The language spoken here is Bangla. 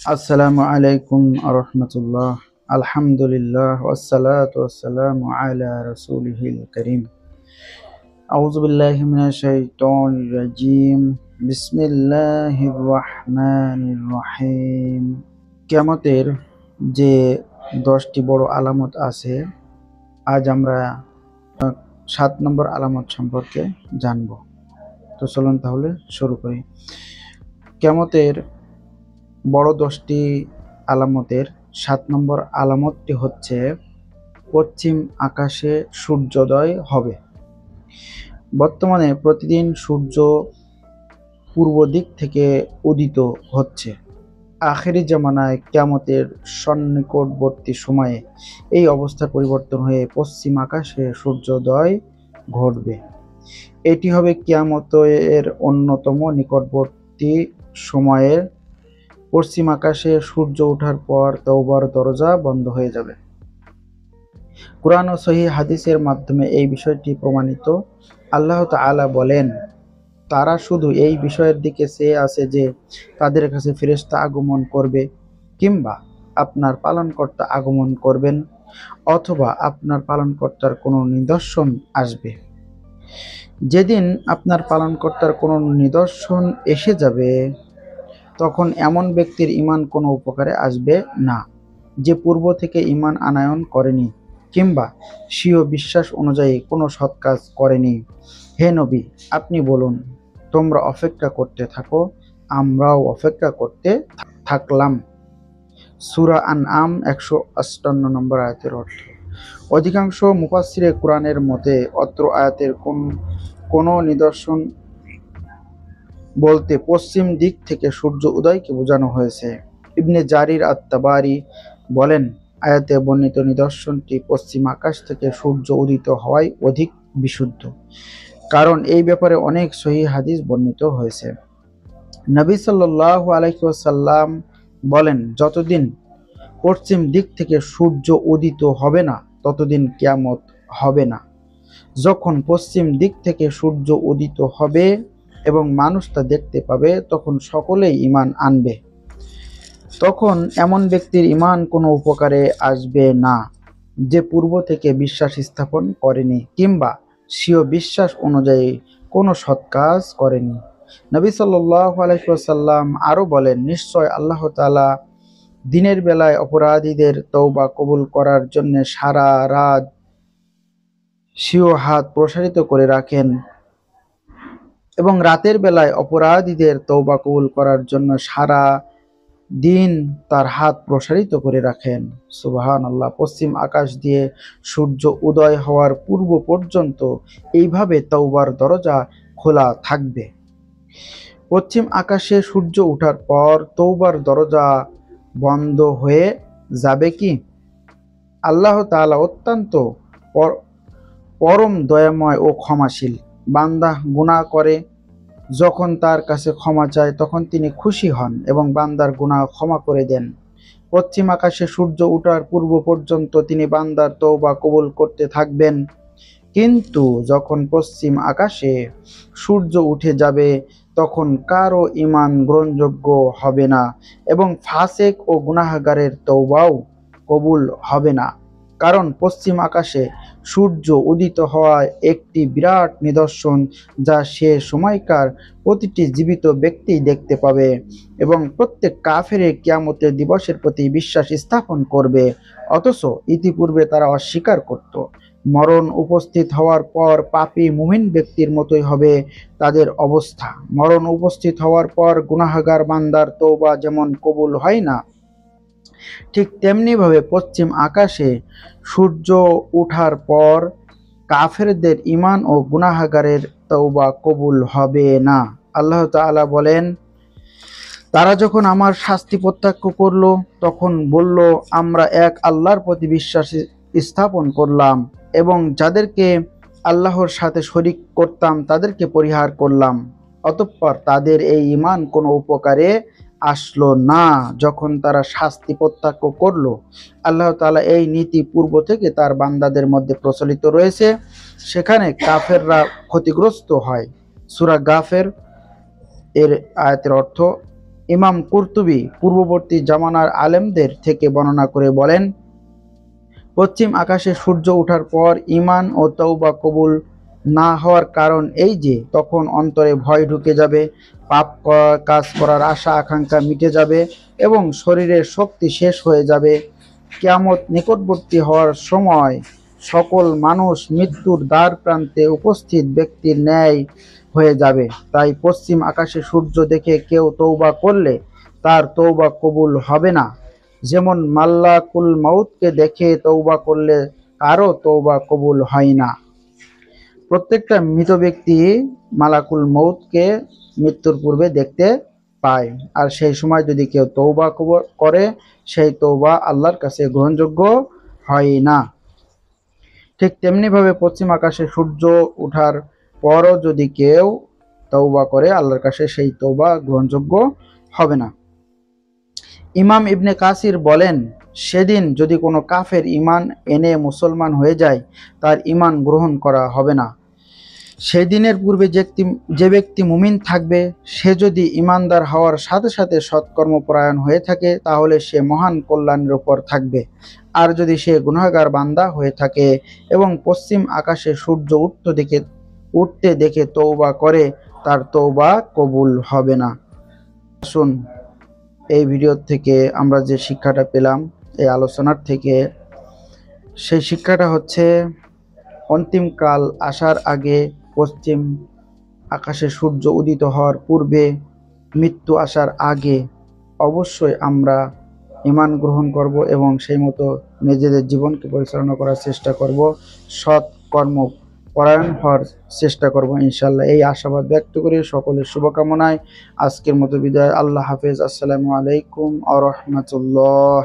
আসসালামু আলাইকুম আরহামতুল্লাহ। আলহামদুলিল্লাহ ওয়াসসালাতু ওয়াসসালামু আলা রাসূলিহিল কারীম। আউযু বিল্লাহি মিনাশ শাইতানির রাজীম। বিসমিল্লাহির রহমানির রহিম। কিয়ামতের যে 10টি বড় আলামত আছে, আজ আমরা 7 নম্বর আলামত সম্পর্কে জানব। তো চলুন তাহলে শুরু করি। কিয়ামতের বড় 10টি আলামতের 7 নম্বর আলামতটি হচ্ছে পশ্চিম আকাশে সূর্যোদয় হবে। বর্তমানে প্রতিদিন সূর্য পূর্ব দিক থেকে উদিত হচ্ছে। আখেরি জামানায় কিয়ামতের সন্নিকটবর্তী সময়ে এই অবস্থার পরিবর্তন হয়ে পশ্চিম আকাশে সূর্যোদয় ঘটবে। এটি হবে কিয়ামতের অন্যতম নিকটবর্তী সময়ের। পশ্চিম আকাশে সূর্য ওঠার পর তওবার দরজা বন্ধ হয়ে যাবে। কুরআন ও সহিহ হাদিসের মাধ্যমে এই বিষয়টি প্রমাণিত। আল্লাহ তাআলা বলেন, তারা শুধু এই বিষয়ের দিকে চেয়ে আছে যে তাদের কাছে ফেরেশতা আগমন করবে, কিংবা আপনার পালনকর্তা আগমন করবেন, অথবা আপনার পালনকর্তার কোনো নিদর্শন আসবে। যেদিন আপনার পালনকর্তার কোনো নিদর্শন এসে যাবে, তখন এমন ব্যক্তির ঈমান কোনো উপকারে আসবে না, যে পূর্ব থেকে ঈমান আনয়ন করেনি কিংবা স্বীয় বিশ্বাস অনুযায়ী কোনো সৎ কাজ করেনি। হে নবী, আপনি বলুন, তোমরা অপেক্ষা করতে থাকো, আমরাও অপেক্ষা করতে থাকলাম। সূরা আনআম 158 নম্বর আয়াতের অর্থ। অধিকাংশ মুফাসসিরে কুরআনের মতে অত্র আয়াতের কোনো নিদর্শন বলতে পশ্চিম দিক থেকে সূর্য উদয়কে বোঝানো হয়েছে। ইবনে জারির আত-তাবারি বলেন, আয়াতে বর্ণিত নিদর্শনটি পশ্চিম আকাশ থেকে সূর্য উদিত হওয়াই অধিক বিশুদ্ধ, কারণ এই ব্যাপারে অনেক সহিহ হাদিস বর্ণিত হয়েছে। নবী সাল্লাল্লাহু আলাইহি ওয়াসাল্লাম বলেন, যতদিন পশ্চিম দিক থেকে সূর্য উদিত হবে না, ততদিন কিয়ামত হবে না। যখন পশ্চিম দিক থেকে সূর্য উদিত হবে এবং মানুষ তা দেখতে পাবে, তখন সকলেই ঈমান আনবে। তখন এমন ব্যক্তির ঈমান কোনো উপকারে আসবে না, যে পূর্ব থেকে বিশ্বাস স্থাপন করেনি কিংবা স্বীয় বিশ্বাস অনুযায়ী কোনো সৎ কাজ করেনি। নবী সাল্লাল্লাহু আলাইহি ওয়াসাল্লাম আরও বলেন, নিশ্চয় আল্লাহ তাআলা দিনের বেলায় অপরাধীদের তওবা কবুল করার জন্য সারা রাত স্বীয় হাত প্রসারিত করে রাখেন, এবং রাতের বেলায় অপরাধীদের তওবা কবুল করার জন্য সারা দিন তার হাত প্রসারিত করে রাখেন। সুবহানাল্লাহ। পশ্চিম আকাশ দিয়ে সূর্য উদয় হওয়ার পূর্ব পর্যন্ত এইভাবে তওবার দরজা খোলা থাকবে। পশ্চিম আকাশে সূর্য ওঠার পর তওবার দরজা বন্ধ হয়ে যাবে কি? আল্লাহ তাআলা অত্যন্ত পরম দয়াময় ও ক্ষমাশীল। বান্দা গুনাহ করে যখন তার কাছে ক্ষমা চায়, তখন তিনি খুশি হন এবং বান্দার গুনাহ ক্ষমা করে দেন। পশ্চিম আকাশে সূর্য ওঠার পূর্ব পর্যন্ত তিনি বান্দার তওবা কবুল করতে থাকবেন, কিন্তু যখন পশ্চিম আকাশে সূর্য উঠে যাবে, তখন কারো ঈমান গ্রহণযোগ্য হবে না এবং ফাসিক ও গুনাহগারের তওবাও কবুল হবে না। কারণ পশ্চিম আকাশে সূর্য উদিত হওয়া একটি বিরাট নিদর্শন, যা সে সময়কার প্রতিটি জীবিত ব্যক্তি দেখতে পাবে, এবং প্রত্যেক কাফের কিয়ামতের দিবসের প্রতি বিশ্বাস স্থাপন করবে। অথচ ইতিপূর্বে তারা অস্বীকার করত। মরণ উপস্থিত হওয়ার পর পাপী মুমিন ব্যক্তির মতোই হবে তাদের অবস্থা। মরণ উপস্থিত হওয়ার পর গুনাহগার বান্দার তওবা যেমন কবুল হয় না, ঠিক তেমনিভাবে পশ্চিম আকাশে সূর্য ওঠার পর কাফেরদের ঈমান ও গুনাহগারের তওবা কবুল হবে না। আল্লাহ তাআলা বলেন, তারা যখন আমার শাস্তি প্রত্যাখ্য করল, তখন বলল, আমরা এক আল্লাহর প্রতি বিশ্বাস স্থাপন করলাম এবং যাদেরকে আল্লাহর সাথে শরীক করতাম তাদেরকে পরিহার করলাম। অতঃপর তাদের এই ঈমান কোনো উপকারে আসলো না যখন তারা শাস্তি প্রত্যাখ্য করল। আল্লাহ তাআলা এই নীতি পূর্ব থেকে তার বান্দাদের মধ্যে প্রচলিত রয়েছে, সেখানে কাফেররা ক্ষতিগ্রস্ত হয়। সূরা গাফির এর আয়াতের অর্থ, ইমাম কুরতুবী পূর্ববর্তী জামানার আলেমদের থেকে বর্ণনা করে বলেন, পশ্চিম আকাশে সূর্য ওঠার পর ঈমান ও তওবা কবুল না হওয়ার কারণ এই যে তখন অন্তরে ভয় ঢুকে যাবে, পাপ কাজ করার আশা আকাঙ্ক্ষা মিটে যাবে এবং শরীরের শক্তি শেষ হয়ে যাবে। কিয়ামত নিকটবর্তী হওয়ার সময় সকল মানুষ মৃত্যুর দ্বার প্রান্তে উপস্থিত ব্যক্তির ন্যায় হয়ে যাবে। তাই পশ্চিম আকাশে সূর্য দেখে কেউ তওবা করলে তার তওবা কবুল হবে না, যেমন মালাকুল মউতকে দেখে তওবা করলে কারো তওবা কবুল হয় না। প্রত্যেকটা মৃত ব্যক্তি মালাকুল মউতকে মৃত্যুর পূর্বে দেখতে পায়, আর সেই সময় যদি কেউ তওবা করে সেই তওবা আল্লাহর কাছে গ্রহণযোগ্য হয় না। ঠিক তেমনিভাবে পশ্চিম আকাশে সূর্য ওঠার পরও যদি কেউ তওবা করে আল্লাহর কাছে সেই তওবা গ্রহণযোগ্য হবে না। ইমাম ইবনে কাসির বলেন, সেদিন যদি কোনো কাফের ঈমান এনে মুসলমান হয়ে যায় তার ঈমান গ্রহণ করা হবে না। সেদিনের পূর্বে যে ব্যক্তি মুমিন থাকবে সে যদি ঈমানদার হওয়ার সাথে সাথে সৎকর্মপরায়ণ হয়ে থাকে তাহলে সে মহান কল্যাণের উপর থাকবে, আর যদি সে গুনাহগার বান্দা হয়ে থাকে এবং পশ্চিম আকাশে সূর্য উঠতে দেখে তওবা করে তার তওবা কবুল হবে না। আসুন এই ভিডিও থেকে আমরা যে শিক্ষাটা পেলাম, এই আলোচনার থেকে, সেই শিক্ষাটা হচ্ছে অন্তিমকাল আসার আগে, পশ্চিম আকাশে সূর্য উদিত হওয়ার পূর্বে, মৃত্যু আসার আগে অবশ্যই আমরা ঈমান গ্রহণ করব এবং সেই মতো নিজেদের জীবনকে পরিচালনা করার চেষ্টা করব, সৎ কর্ম পরায়ণ হওয়ার চেষ্টা করব ইনশাল্লাহ। এই আশাবাদ ব্যক্ত করে সকলের শুভকামনায় আজকের মতো বিদায়। আল্লাহ হাফেজ। আসসালামু আলাইকুম ওয়া রাহমাতুল্লাহ।